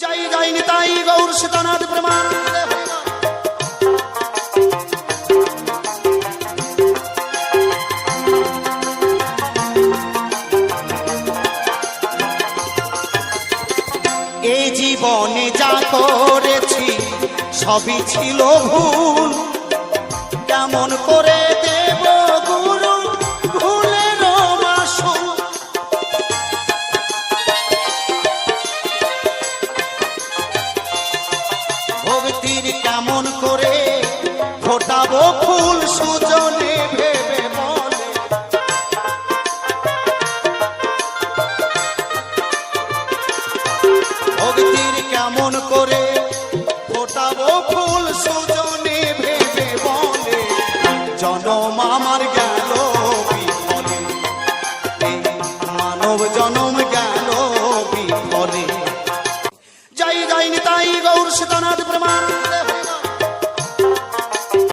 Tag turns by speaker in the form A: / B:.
A: জয় জয় নিতাই গৌর সীতানাথ প্রমাণ। এই জীবনে যা করেছি সবই ছিল ভুল, কেমন করে দেব গুরু ভুলের মাসুল। ভক্তির কেমন করে ফোটাবো ফুল সুজনে ভেবে বলে। ভক্তির কেমন করে ফোটাবো ফুল সুজনে ভেবে বলে। জনম আমার গেল বিফলে, এই মানব জনম গেল বিফলে। জয় জয় নিতাই গৌর সীতানাথ।